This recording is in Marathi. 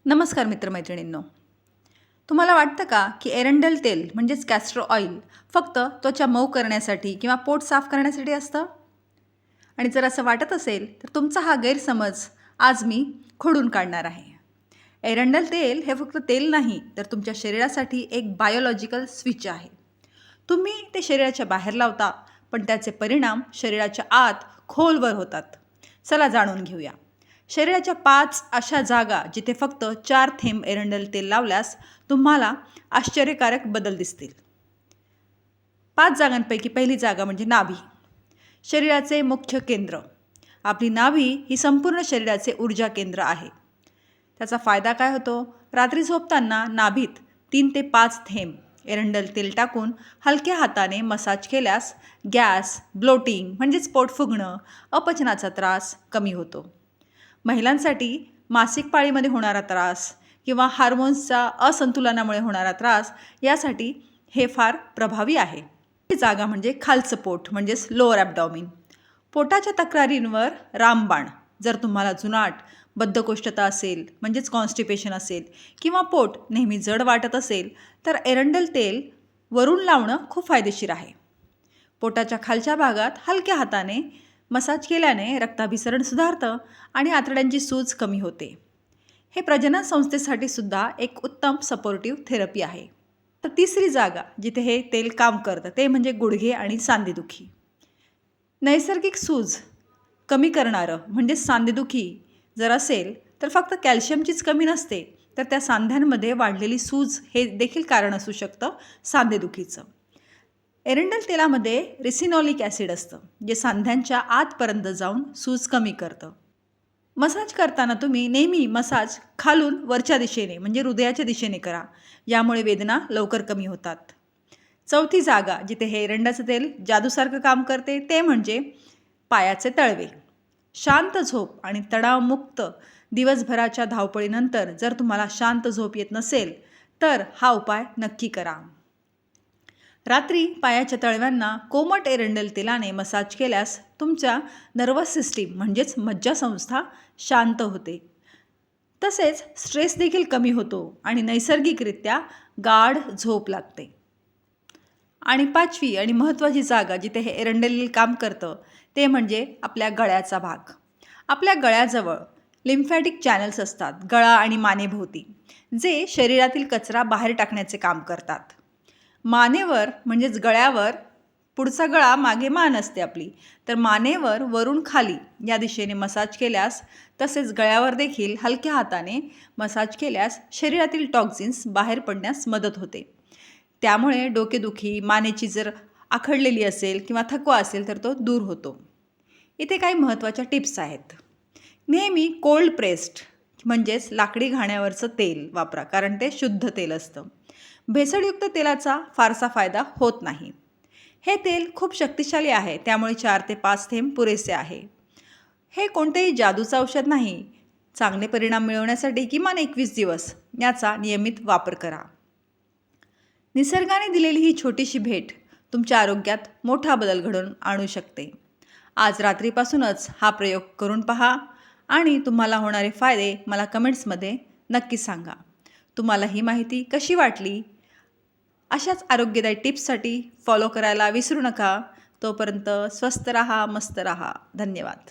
नमस्कार मित्रमैत्रिणींनो. तुम्हाला वाटतं का की एरंडेल तेल म्हणजेच कॅस्टर ऑइल फक्त त्वचा मऊ करण्यासाठी किंवा पोट साफ करण्यासाठी असतं? आणि जर असं वाटत असेल तर तुमचा हा गैरसमज आज मी खोडून काढणार आहे. एरंडेल तेल हे फक्त तेल नाही तर तुमच्या शरीरासाठी एक बायोलॉजिकल स्विच आहे. तुम्ही ते शरीराच्या बाहेर लावता पण त्याचे परिणाम शरीराच्या आत खोलवर होतात. चला जाणून घेऊया. शरीराच्या 5 अशा जागा जिथे फक्त 4 थेंब एरंडेल तेल लावल्यास तुम्हाला आश्चर्यकारक बदल दिसतील. 5 जागांपैकी पहिली जागा म्हणजे नाभी. शरीराचे मुख्य केंद्र. आपली नाभी ही संपूर्ण शरीराचे ऊर्जा केंद्र आहे. त्याचा फायदा काय होतो? रात्री झोपताना नाभीत 3 ते 5 थेंब एरंडेल तेल टाकून हलक्या हाताने मसाज केल्यास गॅस, ब्लोटिंग म्हणजेच पोट फुगणं, अपचनाचा त्रास कमी होतो. महिलांसाठी मासिक पाळीमध्ये होणारा त्रास किंवा हार्मोन्सच्या असंतुलनामुळे होणारा त्रास यासाठी हे फार प्रभावी आहे. ही जागा म्हणजे खालचं पोट म्हणजेच लोअर ॲब्डॉमिन. पोटाच्या तक्रारींवर रामबाण. जर तुम्हाला जुनाट, बद्धकोष्ठता असेल म्हणजेच कॉन्स्टिपेशन असेल किंवा पोट नेहमी जड वाटत असेल तर एरंडेल तेल वरून लावणं खूप फायदेशीर आहे. पोटाच्या खालच्या भागात हलक्या हाताने मसाज केल्याने रक्ताभिसरण सुधारतं आणि आतड्यांची सूज कमी होते. हे प्रजनन संस्थेसाठी सुद्धा एक उत्तम सपोर्टिव्ह थेरपी आहे. तर तिसरी जागा जिथे हे तेल काम करतं ते म्हणजे गुडघे आणि सांधेदुखी. नैसर्गिक सूज कमी करणारं म्हणजे सांधेदुखी जर असेल तर फक्त कॅल्शियमचीच कमी नसते तर त्या सांध्यांमध्ये वाढलेली सूज हे देखील कारण असू शकतं सांधेदुखीचं. एरंडेल तेलामध्ये रेसिनॉलिक ॲसिड असतं जे सांध्यांच्या आतपर्यंत जाऊन सूज कमी करतं. मसाज करताना तुम्ही नेहमी मसाज खालून वरच्या दिशेने म्हणजे हृदयाच्या दिशेने करा. यामुळे वेदना लवकर कमी होतात. चौथी जागा जिथे हे एरंडाचं तेल जादूसारखं काम करते ते म्हणजे पायाचे तळवे. शांत झोप आणि तणावमुक्त दिवसभराच्या धावपळीनंतर जर तुम्हाला शांत झोप येत नसेल तर हा उपाय नक्की करा. रात्री पायाच्या तळव्यांना कोमट एरंडेल तेलाने मसाज केल्यास तुमच्या नर्वस सिस्टीम म्हणजेच मज्जासंस्था शांत होते. तसेच स्ट्रेस देखील कमी होतो आणि नैसर्गिकरित्या गाढ झोप लागते. आणि 5वी आणि महत्त्वाची जागा जिथे हे एरंडेल काम करतं ते म्हणजे आपल्या गळ्याचा भाग. आपल्या गळ्याजवळ लिम्फॅटिक चॅनल्स असतात गळा आणि मानेभोवती जे शरीरातील कचरा बाहेर टाकण्याचे काम करतात. मानेवर म्हणजेच गळ्यावर पुढचा गळा मागे मान असते आपली तर मानेवर वरून खाली या दिशेने मसाज केल्यास तसेच गळ्यावर देखील हलक्या हाताने मसाज केल्यास शरीरातील टॉक्झिन्स बाहेर पडण्यास मदत होते. त्यामुळे डोकेदुखी, मानेची जर आखडलेली असेल किंवा थकवा असेल तर तो दूर होतो. इथे काही महत्त्वाच्या टिप्स आहेत. नेहमी कोल्ड प्रेस्ड म्हणजेच लाकडी घाण्यावरचं तेल वापरा कारण ते शुद्ध तेल असतं. भेसळयुक्त तेलाचा फारसा फायदा होत नाही. हे तेल खूप शक्तिशाली आहे त्यामुळे 4 ते 5 थेंब पुरेसे आहे. हे कोणतेही जादूचं औषध नाही. चांगले परिणाम मिळवण्यासाठी किमान 21 दिवस याचा नियमित वापर करा. निसर्गाने दिलेली ही छोटीशी भेट तुमच्या आरोग्यात मोठा बदल घडवून आणू शकते. आज रात्रीपासूनच हा प्रयोग करून पहा आणि तुम्हाला होणारे फायदे मला कमेंट्समध्ये नक्की सांगा. तुम्हाला ही माहिती कशी वाटली? अशाच आरोग्यदायी टिप्ससाठी फॉलो करायला विसरू नका. तोपर्यंत स्वस्थ रहा, मस्त रहा. धन्यवाद.